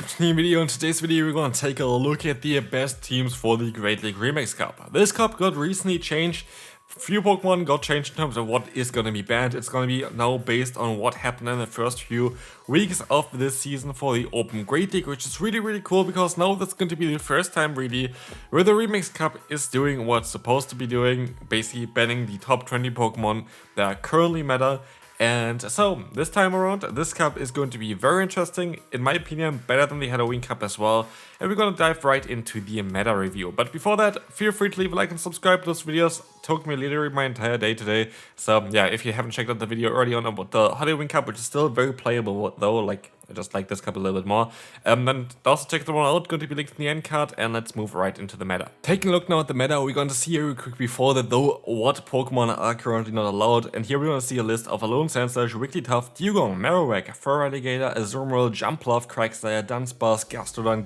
welcome to a new video. In today's video we're going to take a look at the best teams for the Great League Remix Cup. This cup got recently changed. Few Pokemon got changed in terms of what is going to be banned. It's going to be now based on what happened in the first few weeks of this season for the Open Great League, which is really cool because now that's going to be the first time really where the Remix Cup is doing what's supposed to be doing, basically banning the top 20 Pokemon that are currently meta. And so, this time around, this cup is going to be very interesting, in my opinion, better than the Halloween Cup as well. And we're going to dive right into the meta review. But before that, feel free to leave a like and subscribe to those videos. Took me literally my entire day today. So yeah, if you haven't checked out the video early on about the Halloween Cup, which is still very playable though, like I just like this cup a little bit more, then also check the one out, going to be linked in the end card, and let's move right into the meta. Taking a look now at the meta, we're going to see very quick before that though what Pokemon are currently not allowed, and here we're going to see a list of Alolan Sandslash, Wigglytuff, Dugong, Marowak, Fur Alligator, Azumarill, Jumpluff, Quagsire, Dunsparce, Gastrodon,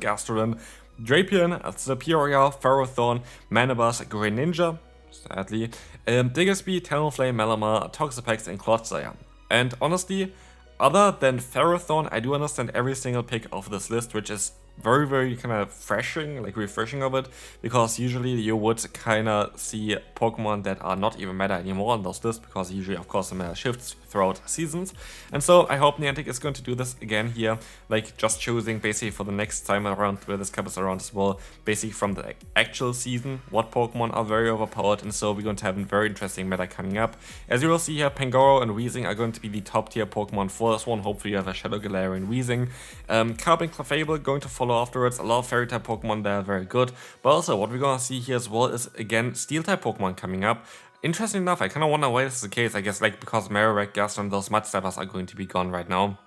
Drapion, Serperior, Ferrothorn, Manabuzz, Greninja, sadly, Diggersby, Talonflame, Malamar, Toxapex, and Clodsire. And honestly, other than Ferrothorn, I do understand every single pick of this list, which is very kind of refreshing of it, because usually you would kind of see Pokemon that are not even meta anymore on those lists, because usually of course the meta shifts throughout seasons. And so I hope Niantic is going to do this again here, like just choosing basically for the next time around where this cup is around as well, basically from the actual season what Pokemon are very overpowered. And so we're going to have a very interesting meta coming up. As you will see here, Pangoro and Weezing are going to be the top tier Pokemon for this one. Hopefully you have a Shadow Galarian Weezing. Carbon Clefable going to follow afterwards. A lot of fairy type Pokemon that are very good, but also what we're gonna see here as well is again steel type Pokemon coming up. Interesting enough, I kind of wonder why this is the case. I guess like because Marowak, Gastron, and those Mud Steppers are going to be gone right now.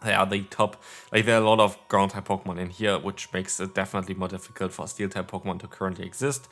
They are the top, like there are a lot of ground type Pokemon in here, which makes it definitely more difficult for steel type Pokemon to currently exist.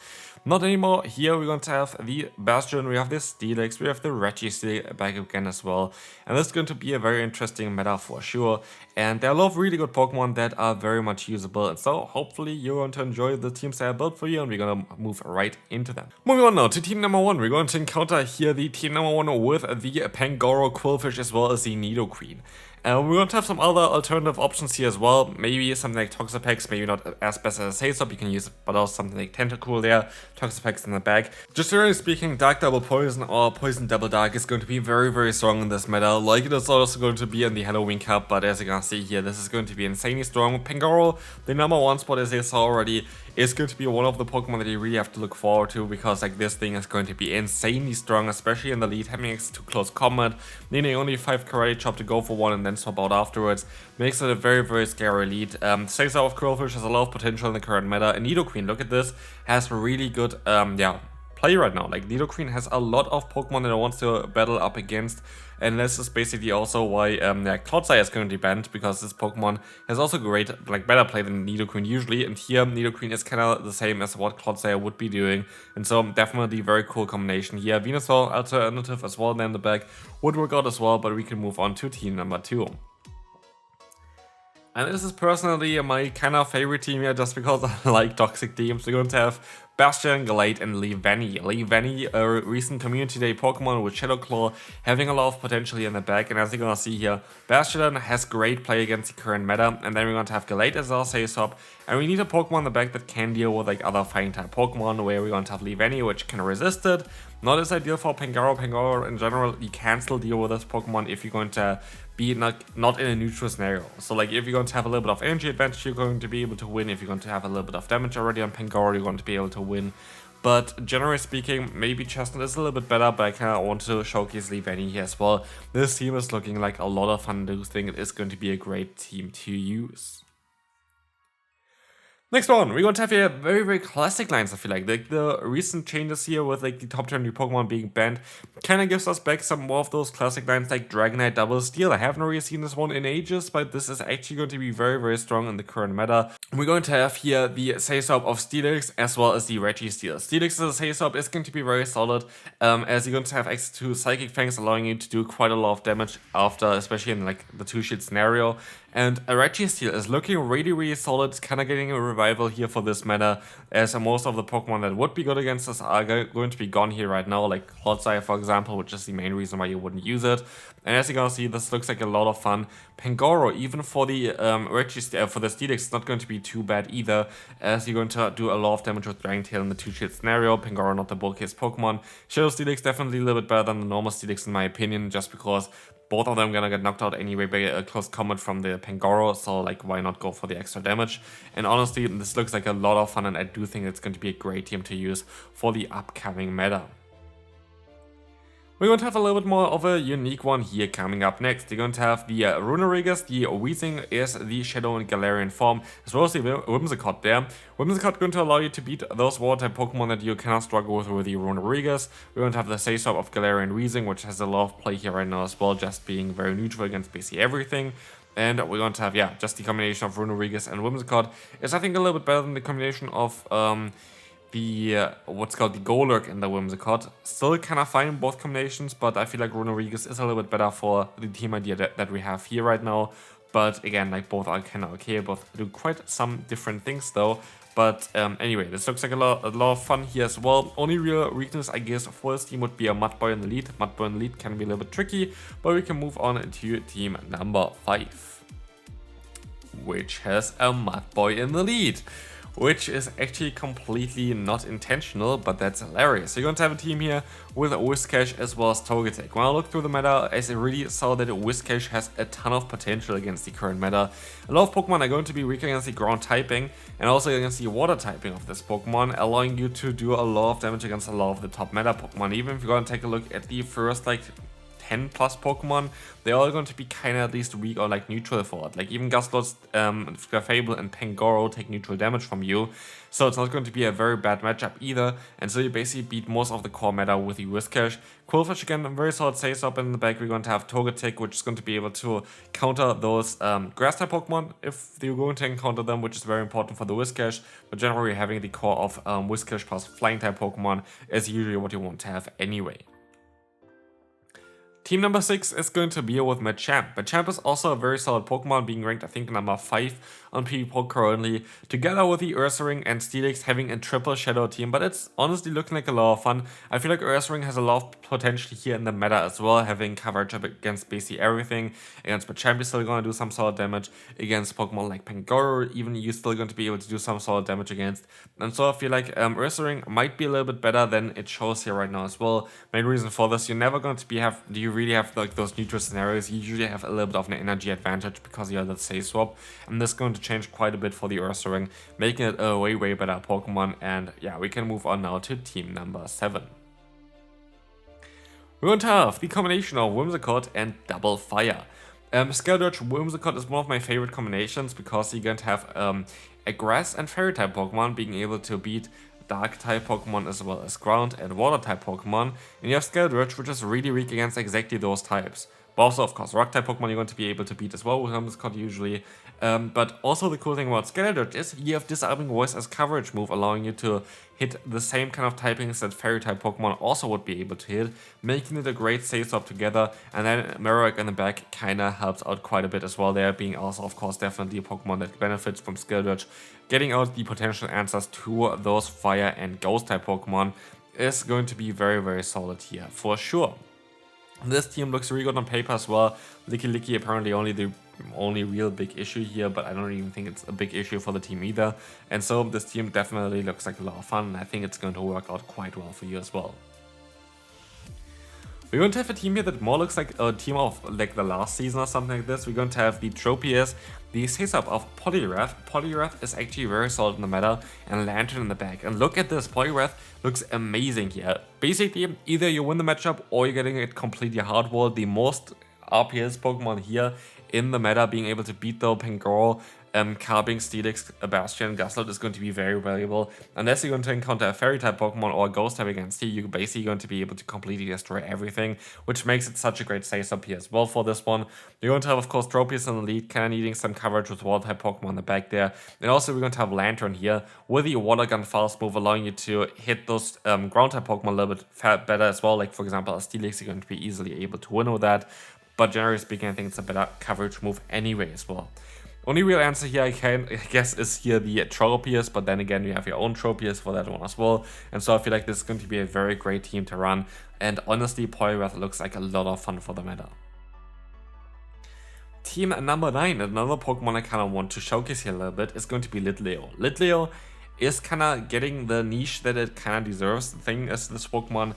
Not anymore. Here we're going to have the Bastion, we have the Steelix, we have the Registeel back again as well. And this is going to be a very interesting meta for sure. And there are a lot of really good Pokemon that are very much usable. And so hopefully you're going to enjoy the teams that I built for you, and we're going to move right into them. Moving on now to team number 1. We're going to encounter here the team number 1 with the Pangoro, Quillfish, as well as the Nidoqueen. We're going to have some other alternative options here as well. Maybe something like Toxapex, maybe not as best as Hazelop, you can use but also something like Tentacool there, Toxapex in the back. Just generally speaking, Dark Double Poison or Poison Double Dark is going to be very strong in this meta, like it is also going to be in the Halloween Cup, but as you can see here, this is going to be insanely strong. Pangoro, the number 1 spot as you saw already, is going to be one of the Pokemon that you really have to look forward to, because like this thing is going to be insanely strong, especially in the lead, having access to close combat, needing only 5 Karate Chop to go for 1 and then swap out afterwards, makes it a very scary lead. Says of Quillfish has a lot of potential in the current meta, and Nidoqueen, look at this, has really good play right now. Like Nidoqueen has a lot of Pokemon that it wants to battle up against, and this is basically also why Clodsire is currently banned, because this Pokemon has also great, like better play than Nidoqueen usually, and here Nidoqueen is kind of the same as what Clodsire would be doing, and so definitely very cool combination here. Venusaur alternative as well, then the back would work out as well, but we can move on to team number 2. And this is personally my kind of favorite team here, just because I like toxic teams. We're going to have Bastion, Gallade, and Leavanny. Leavanny, a recent Community Day Pokemon with Shadow Claw, having a lot of potential here in the back. And as you're going to see here, Bastion has great play against the current meta. And then we're going to have Gallade as our Saysop. And we need a Pokemon in the back that can deal with like other fighting type Pokemon, where we're going to have Leavanny, which can resist it. Not as ideal for Pangoro. Pangoro in general, you can still deal with this Pokemon if you're going to be not in a neutral scenario. So like if you're going to have a little bit of energy advantage, you're going to be able to win. If you're going to have a little bit of damage already on Pangoro, you're going to be able to win. But generally speaking, maybe Chestnut is a little bit better, but I kind of want to showcase Leavanny here as well. This team is looking like a lot of fun. I do think it is going to be a great team to use. Next one, we're going to have here very classic lines, I feel like. The recent changes here with like the top 20 Pokemon being banned kind of gives us back some more of those classic lines like Dragonite, Double Steel. I haven't really seen this one in ages, but this is actually going to be very strong in the current meta. We're going to have here the Saysop of Steelix as well as the Registeel. Steelix as a Saysop is going to be very solid, as you're going to have access to Psychic Fangs, allowing you to do quite a lot of damage after, especially in like the 2-shield scenario. And a Registeel is looking really solid, kind of getting a revival here for this meta, as most of the Pokemon that would be good against us are going to be gone here right now, like Lostheart for example, which is the main reason why you wouldn't use it. And as you can see, this looks like a lot of fun. Pangoro, even for the for the Steelix, it's not going to be too bad either, as you're going to do a lot of damage with Dragon Tail in the 2-shield scenario. Pangoro not the bulkiest Pokemon. Shadow Steelix definitely a little bit better than the normal Steelix in my opinion, just because both of them gonna get knocked out anyway by a close combat from the Pangoro, so like why not go for the extra damage? And honestly, this looks like a lot of fun, and I do think it's going to be a great team to use for the upcoming meta. We're going to have a little bit more of a unique one here coming up next. You're going to have the Runerigus, the Weezing is the Shadow and Galarian form, as well as the Whimsicott there. Whimsicott going to allow you to beat those water-type Pokemon that you cannot struggle with the Runerigus. We're going to have the Say-Swap of Galarian Weezing, which has a lot of play here right now as well, just being very neutral against basically everything. And we're going to have, yeah, just the combination of Runerigus and Whimsicott is I think a little bit better than the combination of what's called the Golurk and the Whimsicott. Still kind of fine in both combinations, but I feel like Runerigus is a little bit better for the team idea that we have here right now. But again, like both are kind of okay, both do quite some different things though. But anyway, this looks like a lot of fun here as well. Only real weakness, I guess, for this team would be a Mudboy in the lead. Mudboy in the lead can be a little bit tricky, but we can move on to team number 5, which has a Mudboy in the lead, which is actually completely not intentional, but that's hilarious. So you're going to have a team here with Whiscash as well as Togetic. When I look through the meta, I really saw that Whiscash has a ton of potential against the current meta. A lot of Pokemon are going to be weak against the ground typing and also against the water typing of this Pokemon, allowing you to do a lot of damage against a lot of the top meta Pokemon. Even if you're going to take a look at the first like 10 plus Pokemon, they're all going to be kind of at least weak or like neutral for it. Like even Gastrodon, Scarfable and Pangoro take neutral damage from you, so it's not going to be a very bad matchup either, and so you basically beat most of the core meta with the Whiscash. Qwilfish again, a very solid Say-Swap. In the back we're going to have Togetic, which is going to be able to counter those grass type Pokemon if you're going to encounter them, which is very important for the Whiscash, but generally having the core of Whiscash plus flying type Pokemon is usually what you want to have anyway. Team number 6 is going to be with Machamp. Machamp is also a very solid Pokemon, being ranked I think number 5 on PvPoke currently, together with the Ursaring and Steelix having a triple Shadow team, but it's honestly looking like a lot of fun. I feel like Ursaring has a lot of potential here in the meta as well, having coverage up against basically everything. Against Machamp you're still going to do some solid damage, against Pokemon like Pangoro even you're still going to be able to do some solid damage against, and so I feel like Ursaring might be a little bit better than it shows here right now as well. Main reason for this, you're never going to be really have like those neutral scenarios. You usually have a little bit of an energy advantage because you have that Say-Swap, and this is going to change quite a bit for the Ursaring, making it a way better Pokemon. And yeah, we can move on now to team number 7. We're going to have the combination of Whimsicott and Double Fire. Skeldurge Whimsicott is one of my favorite combinations because you're going to have a grass and fairy type Pokemon being able to beat dark type Pokemon as well as ground and water type Pokemon, and you have Skeldurge, which is really weak against exactly those types. But also, of course, rock type Pokemon you're going to be able to beat as well with Whimsicott usually. But also the cool thing about Skeldurge is you have Disarming Voice as coverage move, allowing you to hit the same kind of typings that fairy type Pokemon also would be able to hit, making it a great Say-Swap together. And then Marowak in the back kinda helps out quite a bit as well there, being also of course definitely a Pokemon that benefits from Skeldurge. Getting out the potential answers to those fire and ghost type Pokemon is going to be very solid here for sure. This team looks really good on paper as well. Licky apparently only real big issue here, but I don't even think it's a big issue for the team either. And so this team definitely looks like a lot of fun, and I think it's going to work out quite well for you as well. We're going to have a team here that more looks like a team of like the last season or something like this. We're going to have the Tropius, the Say-Swap of Poliwrath. Poliwrath is actually very solid in the meta, and Lantern in the back. And look at this, Poliwrath looks amazing here. Basically, either you win the matchup or you're getting it completely hardwalled. The most RPS Pokemon here in the meta being able to beat the Pangoro, Carbink, Steelix, Bastion, Gastrodon is going to be very valuable. Unless you're going to encounter a fairy type Pokemon or a ghost type against you, you're basically going to be able to completely destroy everything, which makes it such a great Say-Swap here as well for this one. You're going to have, of course, Tropius in the lead, kind of needing some coverage with water type Pokemon in the back there. And also we're going to have Lantern here with the Water Gun fast move, allowing you to hit those ground type Pokemon a little bit better as well. Like for example, a Steelix, you're going to be easily able to win with that. but generally speaking, I think it's a better coverage move anyway as well. Only real answer here I guess is here the Tropius, but then again you have your own Tropius for that one as well, and so I feel like this is going to be a very great team to run, and honestly Poliwrath looks like a lot of fun for the meta. Team number 9, another Pokemon I kind of want to showcase here a little bit, is going to be Litleo. Litleo is kind of getting the niche that it kind of deserves. The thing is, this Pokemon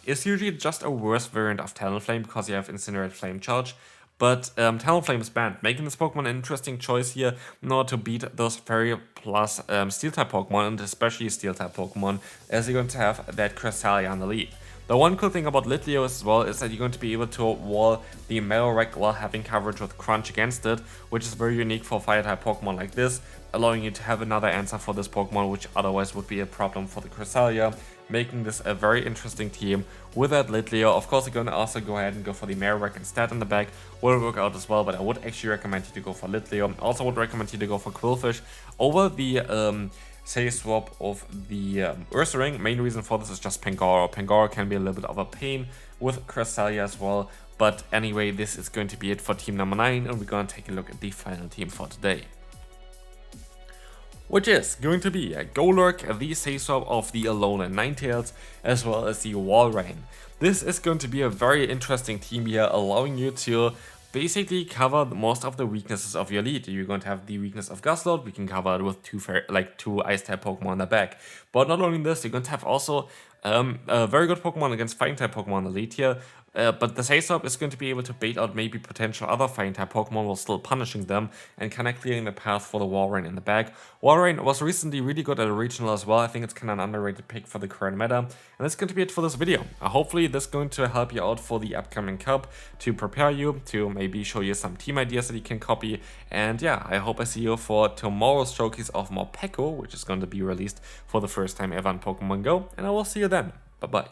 is usually just a worse variant of Talonflame because you have Incinerate Flame Charge. But Talonflame is banned, making this Pokemon an interesting choice here in order to beat those Fairy plus Steel-type Pokemon, and especially Steel-type Pokemon, as you're going to have that Cresselia on the lead. The one cool thing about Litleo as well is that you're going to be able to wall the Marowak while having coverage with Crunch against it, which is very unique for Fire-type Pokemon like this, allowing you to have another answer for this Pokemon, which otherwise would be a problem for the Cresselia, making this a very interesting team with that Litleo. Of course, you're going to also go ahead and go for the Marowak instead in the back, will work out as well, but I would actually recommend you to go for Litleo. Also would recommend you to go for Quillfish over the say swap of the Ursaring. Main reason for this is just Pangoro. Pangoro can be a little bit of a pain with Cresselia as well, but anyway, this is going to be it for team number 9, and we're going to take a look at the final team for today, which is going to be a Golurk, the say swap of the Alolan Ninetales, as well as the Walrein. This is going to be a very interesting team here, allowing you to basically cover most of the weaknesses of your lead. You're going to have the weakness of Gusload, we can cover it with two Ice-type Pokemon in the back. But not only this, you're going to have also a very good Pokemon against Fighting-type Pokemon in the lead here. But the Say-Swap is going to be able to bait out maybe potential other Fighting-type Pokemon while still punishing them and kind of clearing the path for the Walrein in the back. Walrein was recently really good at a regional as well. I think it's kind of an underrated pick for the current meta. And that's going to be it for this video. Hopefully this is going to help you out for the upcoming cup, to prepare you, to maybe show you some team ideas that you can copy. And yeah, I hope I see you for tomorrow's showcase of Morpeko, which is going to be released for the first time ever on Pokemon Go. And I will see you then. Bye bye.